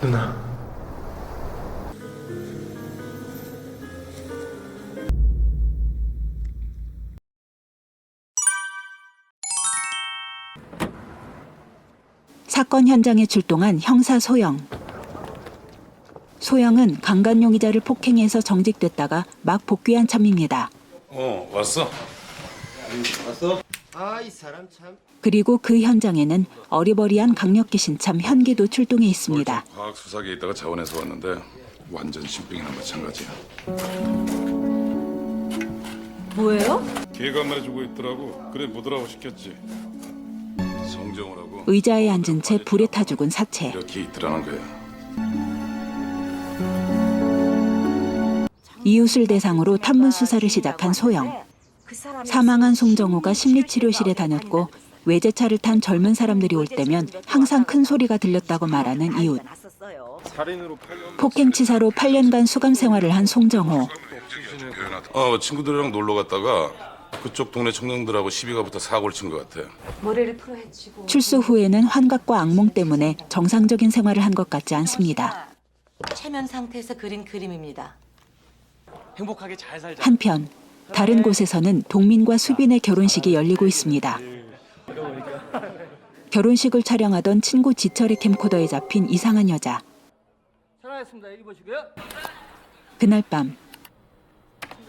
누나. 사건 현장에 출동한 형사 소영. 소영은 강간 용의자를 폭행해서 정직됐다가 막 복귀한 참입니다. 왔어? 왔어? 아, 이 사람 참. 그리고 그 현장에는 어리버리한 강력기 신참 현기도 출동해 있습니다. 과학 수사기에 있다가 자원해서 왔는데 완전 신빙이나 마찬가지야. 뭐예요? 걔가 말해주고 있더라고. 그래 보더라고 시켰지. 성정우라고. 의자에 앉은 채 불에 타 죽은 사체. 이렇게 있더라는 거야. 이웃을 대상으로 탐문 수사를 시작한 소영. 사망한 송정호가 심리치료실에 다녔고 외제차를 탄 젊은 사람들이 올 때면 항상 큰 소리가 들렸다고 말하는 이웃. 폭행치사로 8년간 수감 생활을 한 송정호. 친구들이랑 놀러 갔다가 그쪽 동네 청년들하고 시비가 붙어 사고를 친 것 같아. 머리를 풀어헤치고 출소 후에는 환각과 악몽 때문에 정상적인 생활을 한 것 같지 않습니다. 체면 상태에서 그린 그림입니다. 행복하게 잘 살자. 한편 다른 곳에서는 동민과 수빈의 결혼식이 열리고 있습니다. 결혼식을 촬영하던 친구 지철의 캠코더에 잡힌 이상한 여자. 전화했습니다. 여기 보시고요. 그날 밤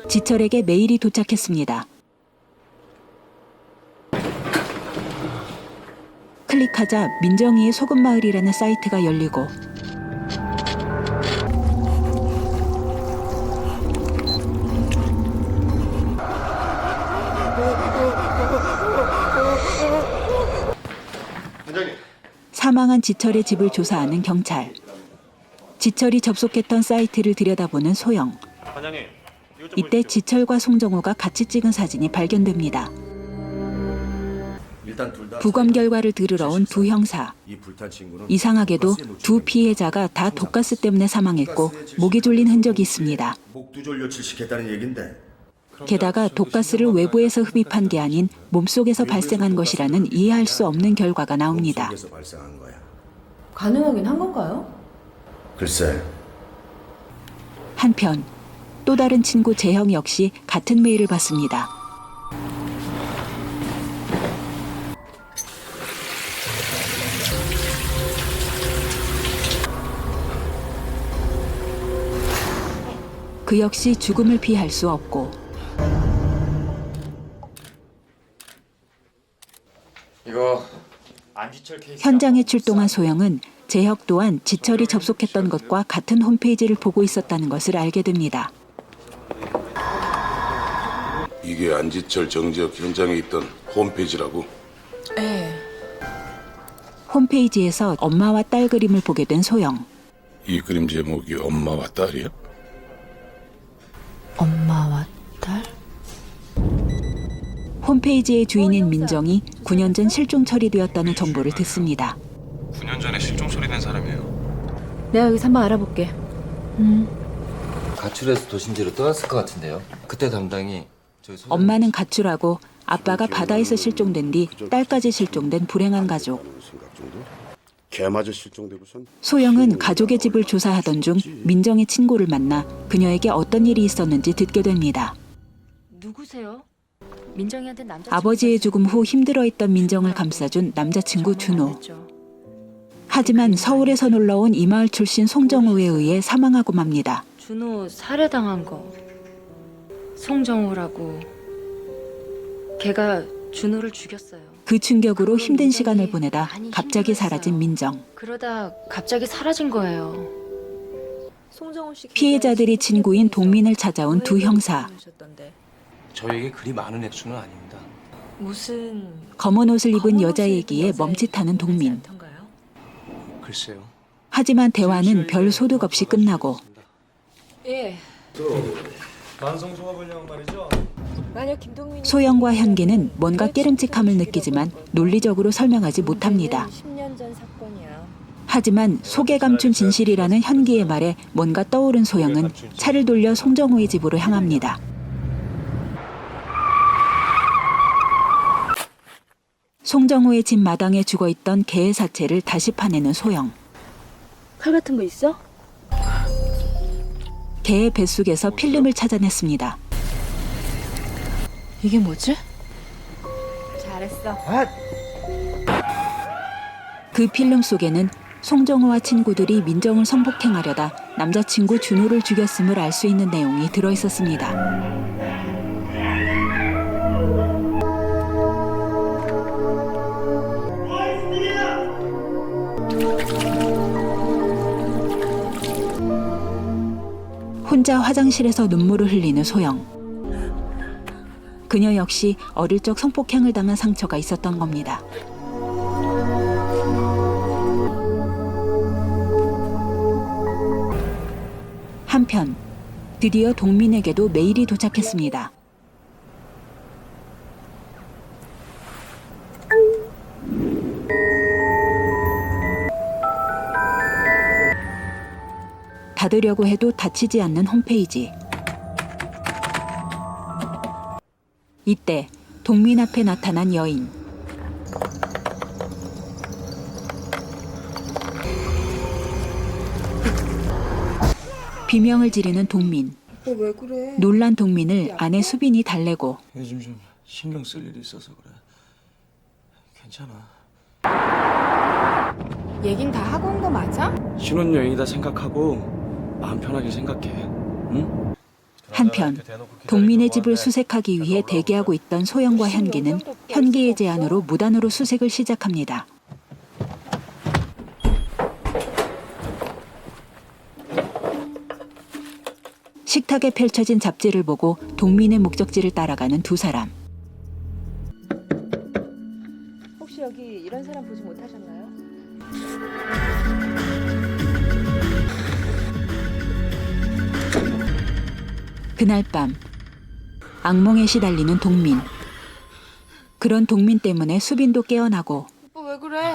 지철에게 메일이 도착했습니다. 클릭하자 민정이의 소금마을이라는 사이트가 열리고 사망한 지철의 집을 조사하는 경찰. 지철이 접속했던 사이트를 들여다보는 소영. 이때 지철과 송정호가 같이 찍은 사진이 발견됩니다. 부검 결과를 들으러 온 두 형사. 이상하게도 두 피해자가 다 독가스 때문에 사망했고 목이 졸린 흔적이 있습니다. 목두 졸려 질식했다는 얘긴데. 게다가 독가스를 외부에서 흡입한 게 아닌 몸속에서 발생한 것이라는 이해할 수 없는 결과가 나옵니다. 몸속에서 발생한 거야. 가능하긴 한 건가요? 글쎄. 한편 또 다른 친구 재형 역시 같은 메일을 받습니다. 그 역시 죽음을 피할 수 없고 이거 안지철 케이스. 현장에 출동한 소영은 재혁 또한 지철이 접속했던 것과 같은 홈페이지를 보고 있었다는 것을 알게 됩니다. 이게 안지철 정지혁 현장에 있던 홈페이지라고? 네. 홈페이지에서 엄마와 딸 그림을 보게 된 소영. 이 그림 제목이 엄마와 딸이야? 엄마와 딸? 홈페이지의 주인인 민정이 9년 전 실종 처리되었다는 정보를 듣습니다. 9년 전에 실종 처리된 사람이에요. 내가 여기서 한번 알아볼게. 가출해서 도심지로 떠났을 것 같은데요. 그때 담당이 저희 소장... 엄마는 가출하고 아빠가 바다에서 실종된 뒤 딸까지 실종된 불행한 가족. 개마저 실종되고선 소영은 가족의 집을 조사하던 중 민정의 친구를 만나 그녀에게 어떤 일이 있었는지 듣게 됩니다. 누구세요? 민정이한테 남자 아버지의 죽음 후 힘들어했던 민정을 감싸준 남자친구 준호. 하지만 서울에서 놀러온 이마을 출신 송정호에 의해 사망하고 맙니다. 준호 살해당한 거 송정호라고. 걔가 준호를 죽였어요. 그 충격으로 힘든 시간을 보내다 갑자기 사라진 민정. 그러다 갑자기 사라진 거예요. 피해자들이 친구인 동민을 찾아온 두 형사. 저에게 그리 많은 액수는 아닙니다. 무슨 검은 옷을 입은 여자 얘기에 멈칫하는 동민. 글쎄요. 하지만 대화는 별 소득 없이 끝나고 예. 반성 종합을요 말이죠. 만약 김동민이 소영과 현기는 뭔가 깨름직함을 느끼지만 논리적으로 설명하지 못합니다. 10년 전 사건이야. 하지만 속에 감춘 진실이라는 현기의 말에 뭔가 떠오른 소영은 차를 돌려 송정호의 집으로 향합니다. 송정호의 집 마당에 죽어있던 개의 사체를 다시 파내는 소영. 칼 같은 거 있어? 개의 뱃속에서 필름을 찾아냈습니다. 이게 뭐지? 잘했어. 그 필름 속에는 송정호와 친구들이 민정을 성폭행하려다 남자친구 준호를 죽였음을 알 수 있는 내용이 들어있었습니다. 혼자 화장실에서 눈물을 흘리는 소영. 그녀 역시 어릴 적 성폭행을 당한 상처가 있었던 겁니다. 한편 드디어 동민에게도 메일이 도착했습니다. 닫으려고 해도 닫히지 않는 홈페이지. 이때 동민 앞에 나타난 여인. 비명을 지르는 동민. 왜 그래? 놀란 동민을 아내 수빈이 달래고 요즘 좀 신경 쓸 일이 있어서 그래. 괜찮아. 얘긴 다 하고 온 거 맞아? 신혼여행이다 생각하고 마음 편하게 생각해. 응? 한편 동민의 집을 수색하기 위해 대기하고 있던 소영과 현기는 현기의 제안으로 무단으로 수색을 시작합니다. 식탁에 펼쳐진 잡지를 보고 동민의 목적지를 따라가는 두 사람. 혹시 여기 이런 사람 보지 못하셨나요? 그날 밤 악몽에 시달리는 동민. 그런 동민 때문에 수빈도 깨어나고 오빠 왜 그래?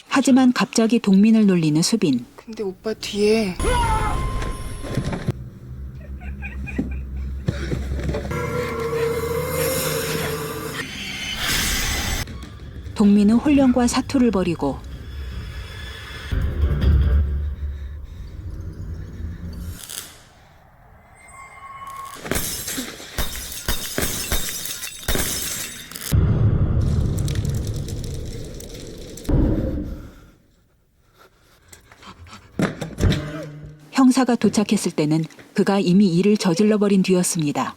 하지만 갑자기 동민을 놀리는 수빈. 근데 오빠 뒤에 동민은 혼련과 사투를 벌이고 형사가 도착했을 때는 그가 이미 일을 저질러버린 뒤였습니다.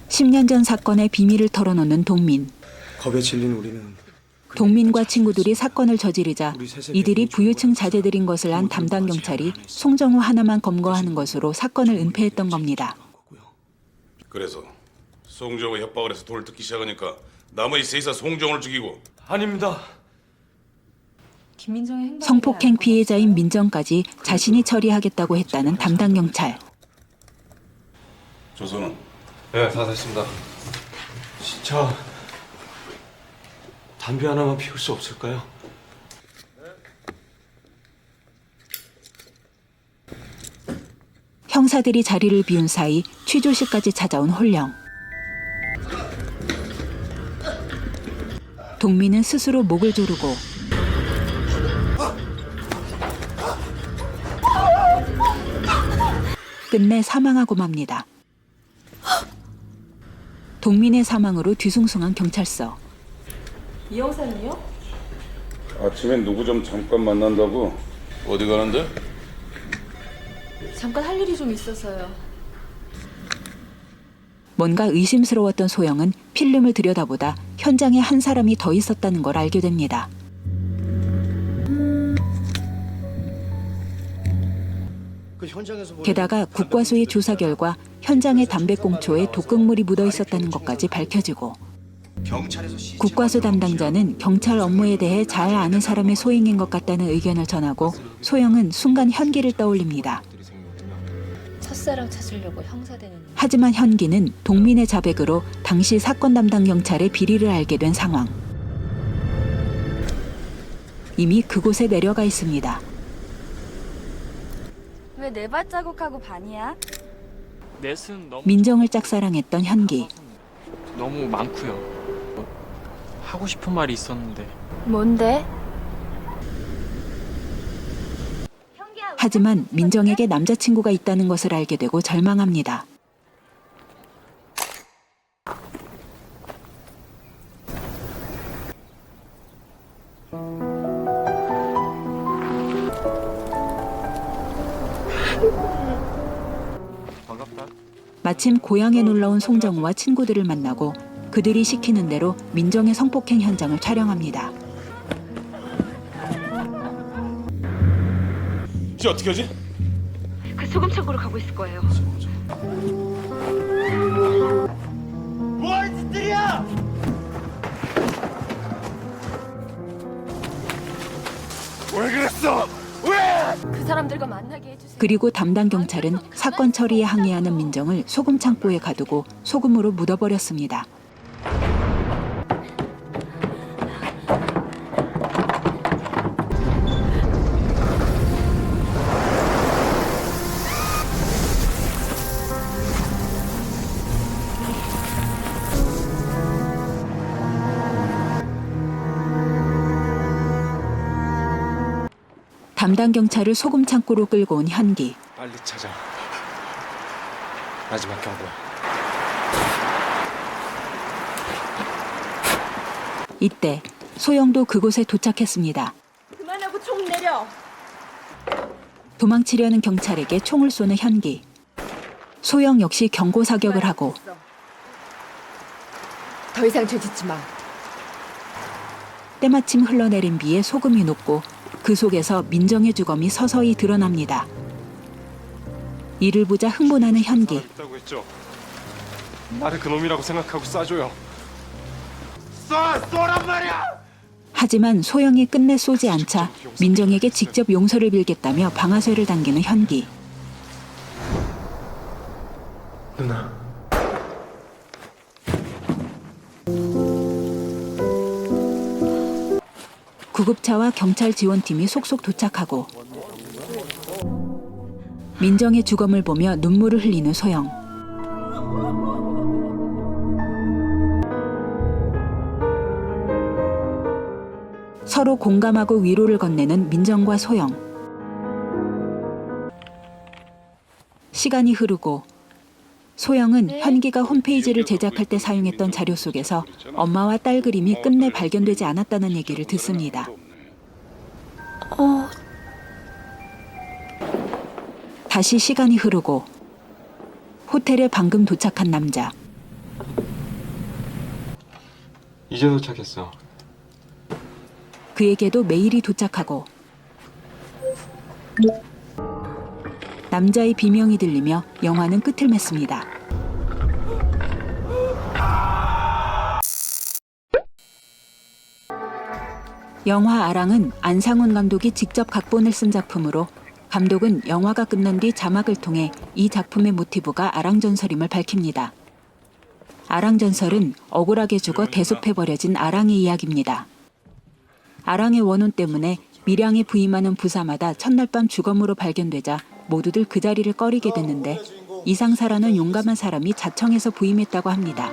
10년 전 사건의 비밀을 털어놓는 동민. 겁에 질린 우리는 동민과 친구들이 사건을 저지르자 이들이 부유층 자제들인 것을 안 담당 경찰이 송정호 하나만 검거하는 것으로 사건을 은폐했던 겁니다. 그래서 송정호 협박을 해서 돈을 뜯기 시작하니까 나머지 셋이서 송정호를 죽이고. 아닙니다. 김민정의 행동. 성폭행 피해자인 민정까지 자신이 처리하겠다고 했다는 담당 경찰. 조선은 네, 다 됐습니다. 진짜 담배 하나만 피울 수 없을까요? 형사들이 자리를 비운 사이 취조실까지 찾아온 홀령. 동민은 스스로 목을 조르고 끝내 사망하고 맙니다. 동민의 사망으로 뒤숭숭한 경찰서. 이 형사는요? 아침엔 누구 좀 잠깐 만난다고. 어디 가는데? 잠깐 할 일이 좀 있어서요. 뭔가 의심스러웠던 소영은 필름을 들여다보다 현장에 한 사람이 더 있었다는 걸 알게 됩니다. 그 현장에서 게다가 국과수의 조사 결과 현장에 담배꽁초에 독극물이 묻어 있었다는 것까지 밝혀지고 경찰에서 국과수 담당자는 경찰 업무에 대해 잘 아는 사람의 소행인 것 같다는 의견을 전하고 소영은 순간 현기를 떠올립니다. 첫사랑 찾으려고 형사 되는. 하지만 현기는 동민의 자백으로 당시 사건 담당 경찰의 비리를 알게 된 상황. 이미 그곳에 내려가 있습니다. 왜 내 발자국하고 반이야? 넷은 민정을 짝사랑했던 현기. 너무 많고요. 하고 싶은 말이 있었는데 뭔데? 하지만 민정에게 남자친구가 있다는 것을 알게 되고 절망합니다. 마침 고향에 놀러온 송정우와 친구들을 만나고 그들이 시키는 대로 민정의 성폭행 현장을 촬영합니다. 이제 어떻게 하지? 그 소금 창고로 가고 있을 거예요. 뭐하는 짓들이야! 왜 그랬어? 왜? 그 사람들과 만나게 해주세요. 그리고 담당 경찰은 사건 처리에 항의하는 민정을 소금 창고에 가두고 소금으로 묻어버렸습니다. 담당 경찰을 소금 창고로 끌고 온 현기. 빨리 찾아. 마지막 경고야. 이때 소영도 그곳에 도착했습니다. 그만하고 총 내려. 도망치려는 경찰에게 총을 쏘는 현기. 소영 역시 경고 사격을 하고 더 이상 죄짓지 마. 때마침 흘러내린 비에 소금이 녹고 그 속에서 민정의 주검이 서서히 드러납니다. 이를 보자 흥분하는 현기. 있다고 했죠. 나를 그놈이라고 생각하고 쏴줘요. 쏘란 말이야! 하지만 소영이 끝내 쏘지 않자 민정에게 직접 용서를 빌겠다며 방아쇠를 당기는 현기. 누나. 구급차와 경찰 지원팀이 속속 도착하고 민정의 주검을 보며 눈물을 흘리는 소영. 서로 공감하고 위로를 건네는 민정과 소영. 시간이 흐르고 소영은 현기가 홈페이지를 제작할 때 사용했던 자료 속에서 엄마와 딸 그림이 끝내 발견되지 않았다는 얘기를 듣습니다. 다시 시간이 흐르고 호텔에 방금 도착한 남자. 이제 도착했어. 그에게도 메일이 도착하고 남자의 비명이 들리며 영화는 끝을 맺습니다. 영화 아랑은 안상훈 감독이 직접 각본을 쓴 작품으로 감독은 영화가 끝난 뒤 자막을 통해 이 작품의 모티브가 아랑전설임을 밝힙니다. 아랑전설은 억울하게 죽어 대숲해버려진 아랑의 이야기입니다. 아랑의 원혼 때문에 밀양에 부임하는 부사마다 첫날 밤 주검으로 발견되자 모두들 그 자리를 꺼리게 됐는데 이상사라는 용감한 사람이 자청해서 부임했다고 합니다.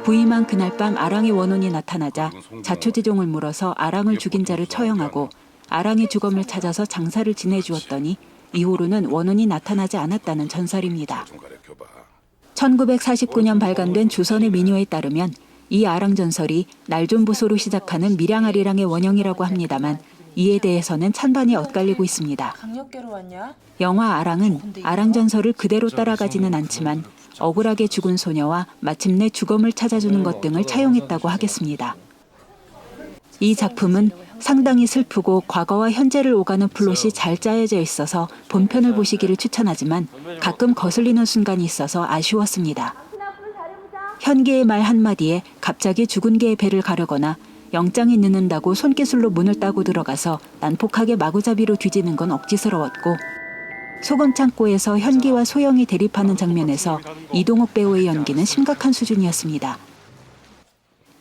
부임한 그날 밤 아랑의 원혼이 나타나자 자초지종을 물어서 아랑을 죽인 자를 처형하고 아랑의 주검을 찾아서 장사를 지내주었더니 이후로는 원혼이 나타나지 않았다는 전설입니다. 1949년 발간된 조선의 민요에 따르면 이 아랑전설이 날존부소로 시작하는 밀양아리랑의 원형이라고 합니다만 이에 대해서는 찬반이 엇갈리고 있습니다. 강력계로 왔냐? 영화 아랑은 아랑전설을 그대로 따라가지는 않지만 억울하게 죽은 소녀와 마침내 주검을 찾아주는 것 등을 차용했다고 하겠습니다. 이 작품은 상당히 슬프고 과거와 현재를 오가는 플롯이 잘 짜여져 있어서 본편을 보시기를 추천하지만 가끔 거슬리는 순간이 있어서 아쉬웠습니다. 현기의 말 한마디에 갑자기 죽은 개의 배를 가르거나 영장이 늦는다고 손기술로 문을 따고 들어가서 난폭하게 마구잡이로 뒤지는 건 억지스러웠고 소금 창고에서 현기와 소영이 대립하는 장면에서 이동욱 배우의 연기는 심각한 수준이었습니다.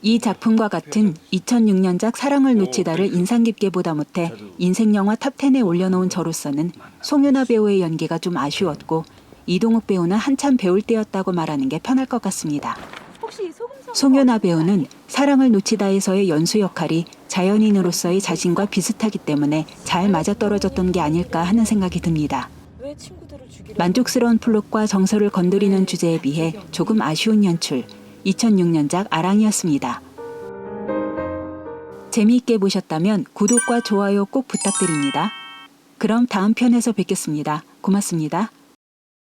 이 작품과 같은 2006년작 사랑을 놓치다를 인상 깊게 보다 못해 인생영화 탑10에 올려놓은 저로서는 송윤아 배우의 연기가 좀 아쉬웠고 이동욱 배우는 한참 배울 때였다고 말하는 게 편할 것 같습니다. 혹시 소금 송윤아 배우는 사랑을 놓치다에서의 연수 역할이 자연인으로서의 자신과 비슷하기 때문에 잘 맞아떨어졌던 게 아닐까 하는 생각이 듭니다. 왜 친구들을 죽이려? 만족스러운 플롯과 정서를 건드리는 주제에 비해 조금 아쉬운 연출, 2006년작 아랑이었습니다. 재미있게 보셨다면 구독과 좋아요 꼭 부탁드립니다. 그럼 다음 편에서 뵙겠습니다. 고맙습니다.